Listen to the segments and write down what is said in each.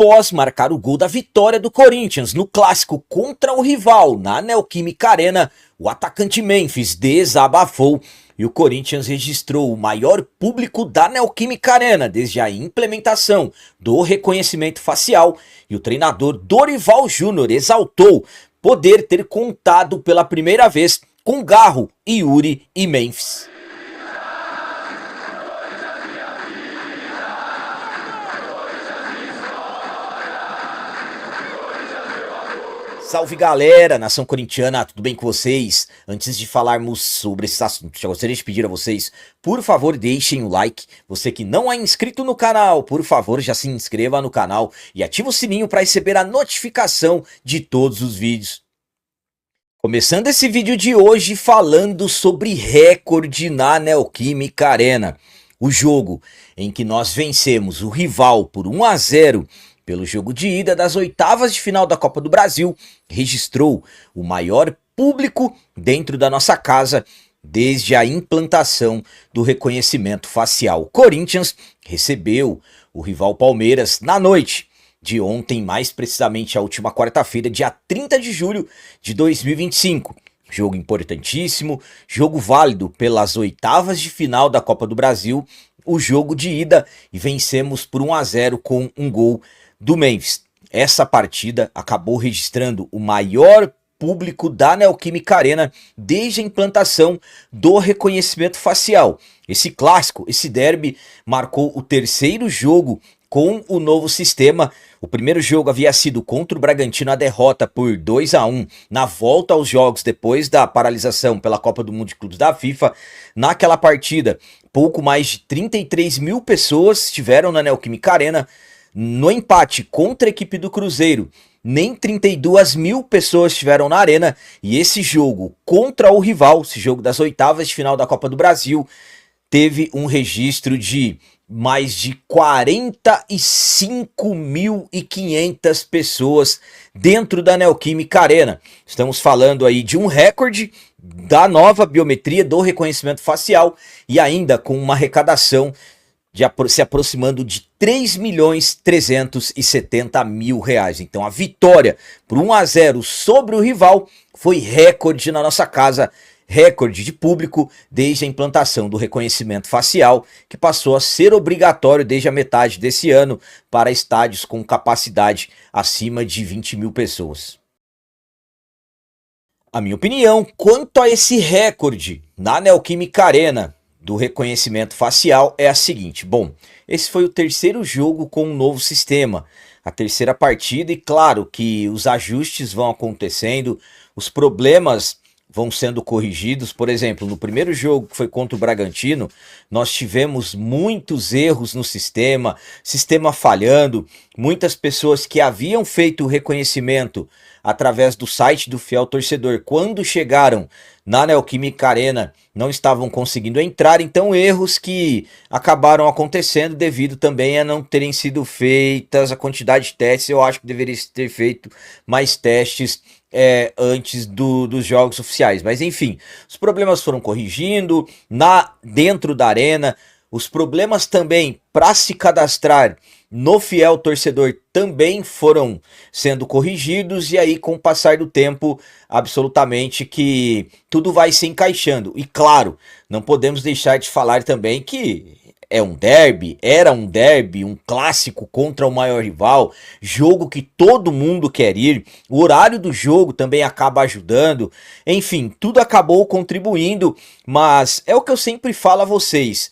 após marcar o gol da vitória do Corinthians no clássico contra o rival na Neoquímica Arena, o atacante Memphis desabafou e o Corinthians registrou o maior público da Neoquímica Arena desde a implementação do reconhecimento facial, e o treinador Dorival Júnior exaltou poder ter contado pela primeira vez com Garro, Yuri e Memphis. Salve galera, nação corintiana, tudo bem com vocês? Antes de falarmos sobre esse assunto, já gostaria de pedir a vocês, por favor deixem o like. Você que não é inscrito no canal, por favor já se inscreva no canal e ative o sininho para receber a notificação de todos os vídeos. Começando esse vídeo de hoje falando sobre recorde na Neoquímica Arena. O jogo em que nós vencemos o rival por 1-0 pelo jogo de ida das oitavas de final da Copa do Brasil, registrou o maior público dentro da nossa casa desde a implantação do reconhecimento facial. O Corinthians recebeu o rival Palmeiras na noite de ontem, mais precisamente a última quarta-feira, dia 30 de julho de 2025. Jogo importantíssimo, jogo válido pelas oitavas de final da Copa do Brasil, o jogo de ida, e vencemos por 1-0 com um gol do Memphis. Essa partida acabou registrando o maior público da Neoquímica Arena desde a implantação do reconhecimento facial. Esse clássico, esse derby, marcou o terceiro jogo com o novo sistema. O primeiro jogo havia sido contra o Bragantino, a derrota por 2-1 na volta aos jogos depois da paralisação pela Copa do Mundo de Clubes da FIFA. Naquela partida, pouco mais de 33 mil pessoas estiveram na Neoquímica Arena. No empate contra a equipe do Cruzeiro, nem 32 mil pessoas estiveram na arena. E esse jogo contra o rival, esse jogo das oitavas de final da Copa do Brasil, teve um registro de mais de 45.500 pessoas dentro da Neoquímica Arena. Estamos falando aí de um recorde da nova biometria do reconhecimento facial e ainda com uma arrecadação se aproximando de 3.370.000 reais. Então a vitória por 1-0 sobre o rival foi recorde na nossa casa, recorde de público desde a implantação do reconhecimento facial, que passou a ser obrigatório desde a metade desse ano para estádios com capacidade acima de 20 mil pessoas. A minha opinião quanto a esse recorde na Neoquímica Arena do reconhecimento facial é a seguinte: bom, esse foi o terceiro jogo com um novo sistema, a terceira partida, e claro que os ajustes vão acontecendo, os problemas vão sendo corrigidos. Por exemplo, no primeiro jogo, que foi contra o Bragantino, nós tivemos muitos erros no sistema falhando, muitas pessoas que haviam feito o reconhecimento através do site do fiel torcedor, quando chegaram na Neoquímica Arena, não estavam conseguindo entrar. Então erros que acabaram acontecendo devido também a não terem sido feitas a quantidade de testes. Eu acho que deveria ter feito mais testes antes dos jogos oficiais, mas enfim, os problemas foram corrigindo dentro da arena. Os problemas também para se cadastrar no fiel torcedor também foram sendo corrigidos, e aí com o passar do tempo absolutamente que tudo vai se encaixando. E claro, não podemos deixar de falar também que era um derby, um clássico contra o maior rival, jogo que todo mundo quer ir, o horário do jogo também acaba ajudando, enfim, tudo acabou contribuindo, mas é o que eu sempre falo a vocês.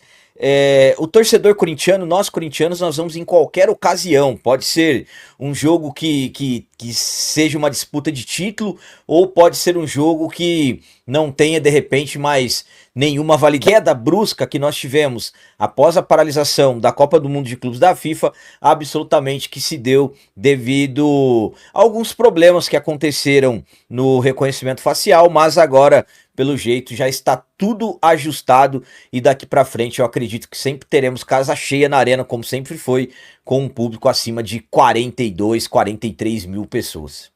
O torcedor corintiano, nós corintianos, nós vamos em qualquer ocasião. Pode ser um jogo que seja uma disputa de título, ou pode ser um jogo que não tenha de repente mais nenhuma validade. A queda brusca que nós tivemos após a paralisação da Copa do Mundo de Clubes da FIFA, absolutamente que se deu devido a alguns problemas que aconteceram no reconhecimento facial, mas agora, pelo jeito, já está tudo ajustado, e daqui para frente eu acredito que sempre teremos casa cheia na arena, como sempre foi, com um público acima de 42, 43 mil pessoas.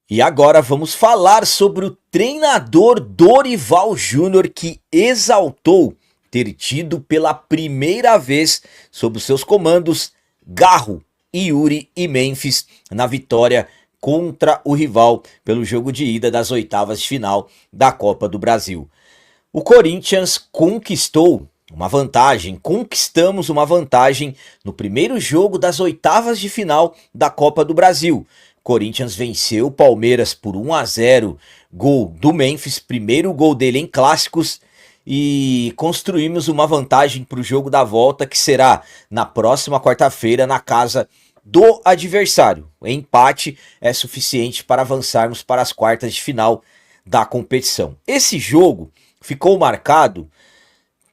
E agora vamos falar sobre o treinador Dorival Júnior, que exaltou ter tido pela primeira vez sob os seus comandos Garro, Yuri e Memphis na vitória contra o rival pelo jogo de ida das oitavas de final da Copa do Brasil. O Corinthians conquistamos uma vantagem no primeiro jogo das oitavas de final da Copa do Brasil. Corinthians venceu o Palmeiras por 1-0, gol do Memphis, primeiro gol dele em clássicos, e construímos uma vantagem para o jogo da volta, que será na próxima quarta-feira na casa do adversário. O empate é suficiente para avançarmos para as quartas de final da competição. Esse jogo ficou marcado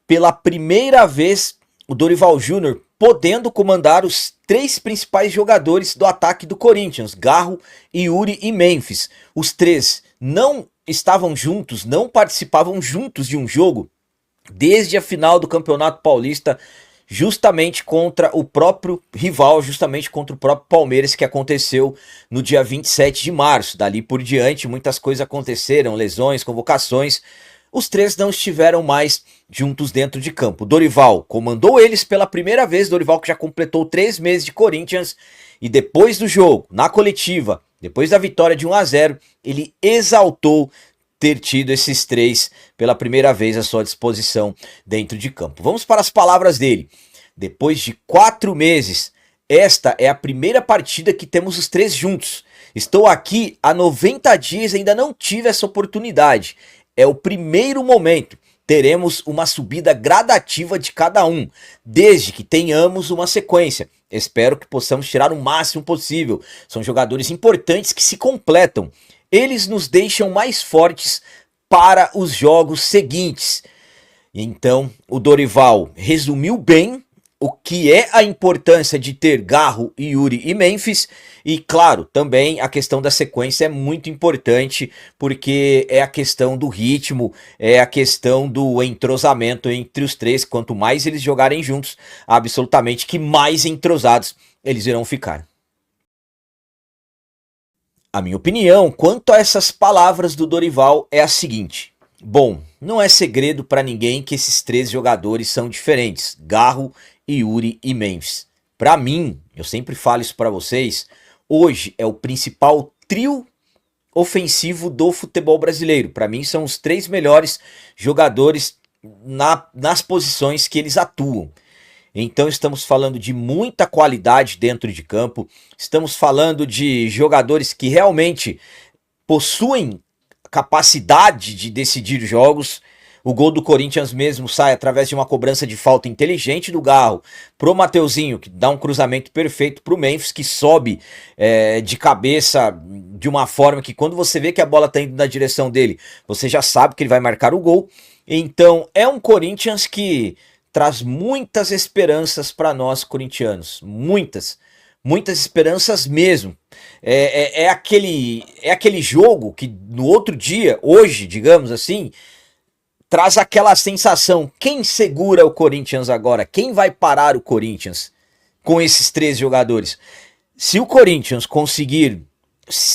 pela primeira vez o Dorival Júnior podendo comandar os três principais jogadores do ataque do Corinthians, Garro, Yuri e Memphis. Os três não estavam juntos, não participavam juntos de um jogo desde a final do Campeonato Paulista, justamente contra o próprio rival, justamente contra o próprio Palmeiras, que aconteceu no dia 27 de março. Dali por diante, muitas coisas aconteceram, lesões, convocações. Os três não estiveram mais juntos dentro de campo. Dorival comandou eles pela primeira vez, Dorival que já completou 3 meses de Corinthians, e depois do jogo, na coletiva, depois da vitória de 1-0, ele exaltou ter tido esses três pela primeira vez à sua disposição dentro de campo. Vamos para as palavras dele. Depois de 4 meses, esta é a primeira partida que temos os três juntos. Estou aqui há 90 dias e ainda não tive essa oportunidade. É o primeiro momento. Teremos uma subida gradativa de cada um, desde que tenhamos uma sequência. Espero que possamos tirar o máximo possível. São jogadores importantes que se completam. Eles nos deixam mais fortes para os jogos seguintes. Então, o Dorival resumiu bem o que é a importância de ter Garro, Yuri e Memphis. E claro, também a questão da sequência é muito importante, porque é a questão do ritmo, é a questão do entrosamento entre os três. Quanto mais eles jogarem juntos, absolutamente que mais entrosados eles irão ficar. A minha opinião quanto a essas palavras do Dorival é a seguinte. Bom, não é segredo para ninguém que esses três jogadores são diferentes, Garro, Yuri e Memphis. Para mim, eu sempre falo isso para vocês, hoje é o principal trio ofensivo do futebol brasileiro. Para mim são os três melhores jogadores nas posições que eles atuam. Então estamos falando de muita qualidade dentro de campo, estamos falando de jogadores que realmente possuem capacidade de decidir jogos. O gol do Corinthians mesmo sai através de uma cobrança de falta inteligente do Garro pro Mateuzinho, que dá um cruzamento perfeito pro Memphis, que sobe de cabeça de uma forma que quando você vê que a bola tá indo na direção dele, você já sabe que ele vai marcar o gol. Então é um Corinthians que traz muitas esperanças para nós corintianos, muitas esperanças mesmo. É aquele jogo que no outro dia, hoje, digamos assim, traz aquela sensação, quem segura o Corinthians agora? Quem vai parar o Corinthians com esses três jogadores? Se o Corinthians conseguir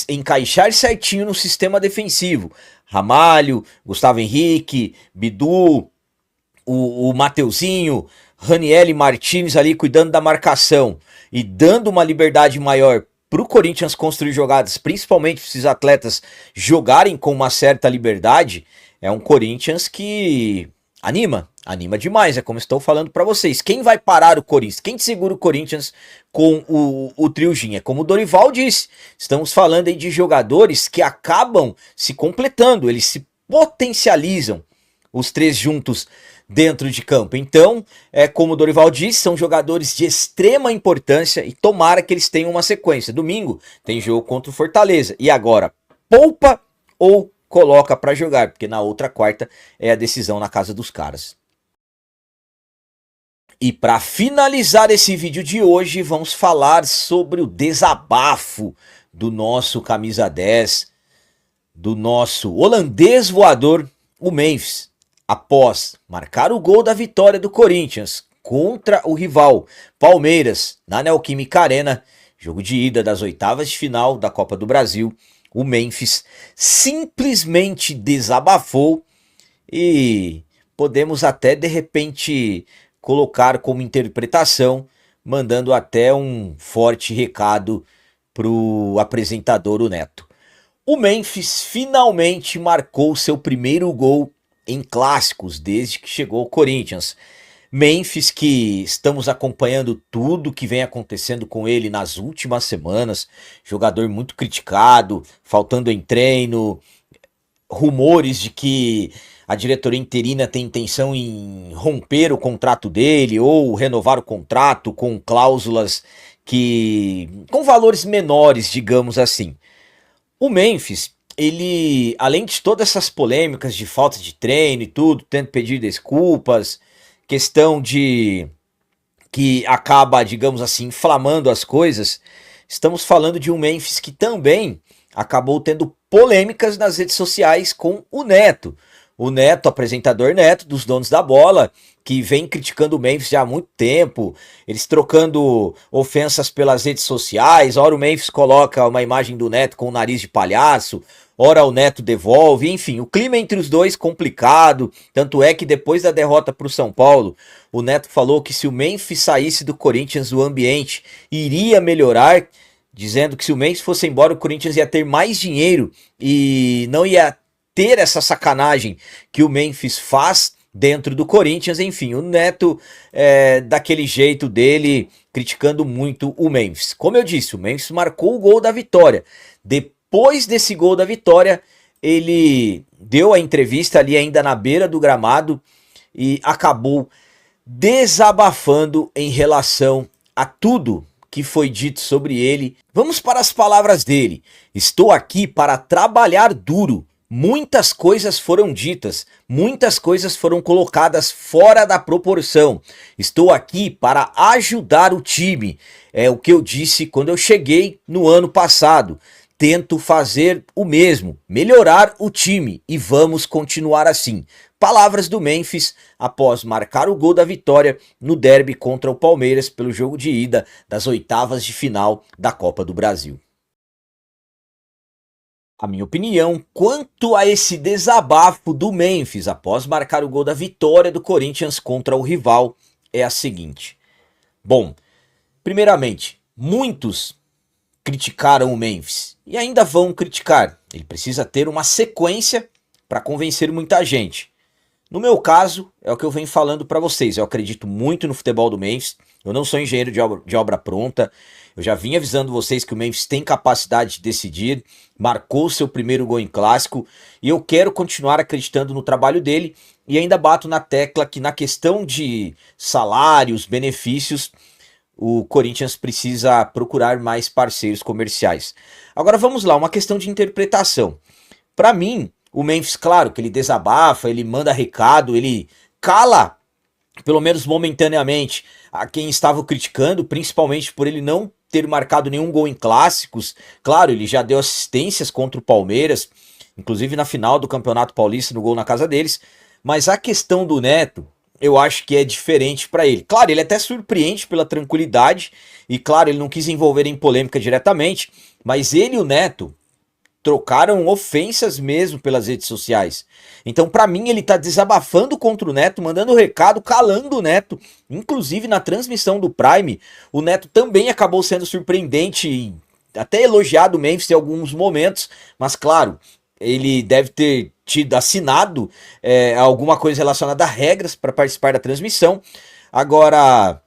encaixar certinho no sistema defensivo, Ramalho, Gustavo Henrique, Bidu, o Mateuzinho, Raniel e Martins ali cuidando da marcação e dando uma liberdade maior para o Corinthians construir jogadas, principalmente para esses atletas jogarem com uma certa liberdade, é um Corinthians que anima demais, é como estou falando para vocês. Quem vai parar o Corinthians? Quem segura o Corinthians com o trio Gin? É como o Dorival disse, estamos falando aí de jogadores que acabam se completando, eles se potencializam, os três juntos dentro de campo. Então, como o Dorival disse, são jogadores de extrema importância e tomara que eles tenham uma sequência. Domingo tem jogo contra o Fortaleza. E agora, poupa ou coloca para jogar? Porque na outra quarta é a decisão na casa dos caras. E para finalizar esse vídeo de hoje, vamos falar sobre o desabafo do nosso camisa 10, do nosso holandês voador, o Memphis. Após marcar o gol da vitória do Corinthians contra o rival Palmeiras na Neoquímica Arena, jogo de ida das oitavas de final da Copa do Brasil, o Memphis simplesmente desabafou e podemos até de repente colocar como interpretação mandando até um forte recado pro apresentador, o Neto. O Memphis finalmente marcou seu primeiro gol em clássicos desde que chegou ao Corinthians. Memphis, que estamos acompanhando tudo que vem acontecendo com ele nas últimas semanas, jogador muito criticado, faltando em treino, rumores de que a diretoria interina tem intenção em romper o contrato dele ou renovar o contrato com cláusulas com valores menores, digamos assim. O Memphis, ele, além de todas essas polêmicas de falta de treino e tudo, tendo pedido desculpas, questão de que acaba, digamos assim, inflamando as coisas, estamos falando de um Memphis que também acabou tendo polêmicas nas redes sociais com o Neto. O Neto, apresentador Neto, dos Donos da Bola, que vem criticando o Memphis já há muito tempo, eles trocando ofensas pelas redes sociais, ora o Memphis coloca uma imagem do Neto com o nariz de palhaço, ora o Neto devolve, enfim, o clima entre os dois complicado, tanto é que depois da derrota para o São Paulo, o Neto falou que se o Memphis saísse do Corinthians, o ambiente iria melhorar, dizendo que se o Memphis fosse embora, o Corinthians ia ter mais dinheiro e não ia ter essa sacanagem que o Memphis faz dentro do Corinthians. Enfim, o Neto daquele jeito dele, criticando muito o Memphis. Como eu disse, o Memphis marcou o gol da vitória. Depois desse gol da vitória, ele deu a entrevista ali ainda na beira do gramado e acabou desabafando em relação a tudo que foi dito sobre ele. Vamos para as palavras dele. Estou aqui para trabalhar duro. Muitas coisas foram ditas, muitas coisas foram colocadas fora da proporção. Estou aqui para ajudar o time. É o que eu disse quando eu cheguei no ano passado. Tento fazer o mesmo, melhorar o time e vamos continuar assim. Palavras do Memphis após marcar o gol da vitória no derby contra o Palmeiras pelo jogo de ida das oitavas de final da Copa do Brasil. A minha opinião quanto a esse desabafo do Memphis após marcar o gol da vitória do Corinthians contra o rival é a seguinte. Bom, primeiramente, muitos criticaram o Memphis e ainda vão criticar. Ele precisa ter uma sequência para convencer muita gente. No meu caso, é o que eu venho falando para vocês. Eu acredito muito no futebol do Memphis. Eu não sou engenheiro de obra pronta. Eu já vim avisando vocês que o Memphis tem capacidade de decidir. Marcou seu primeiro gol em clássico. E eu quero continuar acreditando no trabalho dele. E ainda bato na tecla que na questão de salários, benefícios, o Corinthians precisa procurar mais parceiros comerciais. Agora vamos lá, uma questão de interpretação. Para mim, o Memphis, claro, que ele desabafa, ele manda recado, ele cala, pelo menos momentaneamente, a quem estava o criticando, principalmente por ele não ter marcado nenhum gol em clássicos. Claro, ele já deu assistências contra o Palmeiras, inclusive na final do Campeonato Paulista, no gol na casa deles. Mas a questão do Neto, eu acho que é diferente para ele. Claro, ele até surpreende pela tranquilidade, e claro, ele não quis envolver em polêmica diretamente, mas ele e o Neto trocaram ofensas mesmo pelas redes sociais. Então, para mim, ele tá desabafando contra o Neto, mandando recado, calando o Neto. Inclusive, na transmissão do Prime, o Neto também acabou sendo surpreendente e até elogiado o Memphis em alguns momentos. Mas, claro, ele deve ter assinado alguma coisa relacionada a regras para participar da transmissão. Agora,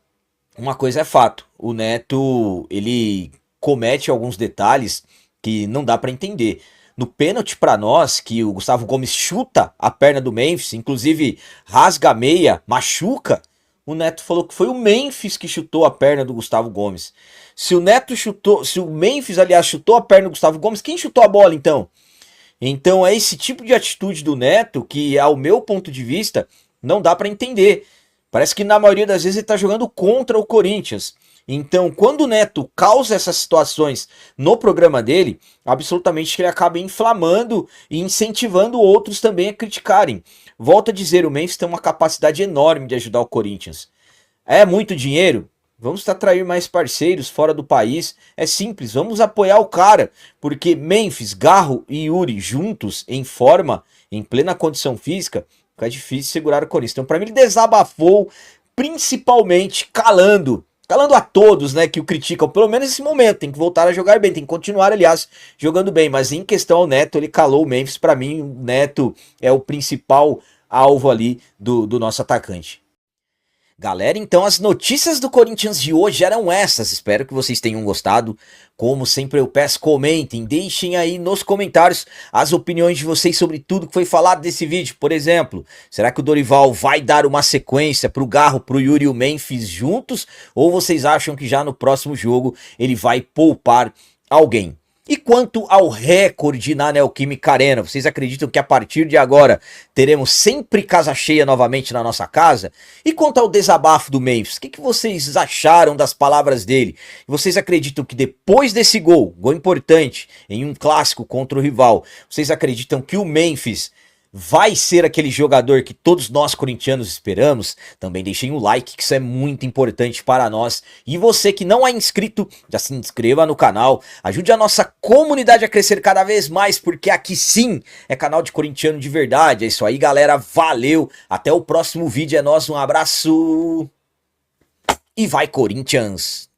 uma coisa é fato. O Neto, ele comete alguns detalhes que não dá para entender. No pênalti para nós, que o Gustavo Gomes chuta a perna do Memphis, inclusive rasga a meia, machuca, o Neto falou que foi o Memphis que chutou a perna do Gustavo Gomes. Se o Neto chutou, se o Memphis, aliás, chutou a perna do Gustavo Gomes, quem chutou a bola então? Então é esse tipo de atitude do Neto que, ao meu ponto de vista, não dá para entender. Parece que na maioria das vezes ele está jogando contra o Corinthians. Então, quando o Neto causa essas situações no programa dele, absolutamente ele acaba inflamando e incentivando outros também a criticarem. Volto a dizer, o Memphis tem uma capacidade enorme de ajudar o Corinthians. É muito dinheiro? Vamos atrair mais parceiros fora do país. É simples, vamos apoiar o cara. Porque Memphis, Garro e Yuri juntos, em forma, em plena condição física, fica difícil segurar o Corinthians. Então, para mim, ele desabafou, principalmente calando calando a todos, né, que o criticam, pelo menos nesse momento, tem que voltar a jogar bem, tem que continuar, aliás, jogando bem, mas em questão ao Neto, ele calou o Memphis, pra mim, o Neto é o principal alvo ali do nosso atacante. Galera, então as notícias do Corinthians de hoje eram essas. Espero que vocês tenham gostado. Como sempre eu peço, comentem, deixem aí nos comentários as opiniões de vocês sobre tudo que foi falado desse vídeo. Por exemplo, será que o Dorival vai dar uma sequência pro Garro, pro Yuri e o Memphis juntos? Ou vocês acham que já no próximo jogo ele vai poupar alguém? E quanto ao recorde na Neoquímica Arena, vocês acreditam que a partir de agora teremos sempre casa cheia novamente na nossa casa? E quanto ao desabafo do Memphis, o que vocês acharam das palavras dele? Vocês acreditam que depois desse gol importante em um clássico contra o rival, vocês acreditam que o Memphis vai ser aquele jogador que todos nós corintianos esperamos? Também deixem o like, que isso é muito importante para nós. E você que não é inscrito, já se inscreva no canal, ajude a nossa comunidade a crescer cada vez mais, porque aqui sim é canal de corintiano de verdade. É isso aí, galera, valeu, até o próximo vídeo, é nóis, um abraço e vai Corinthians!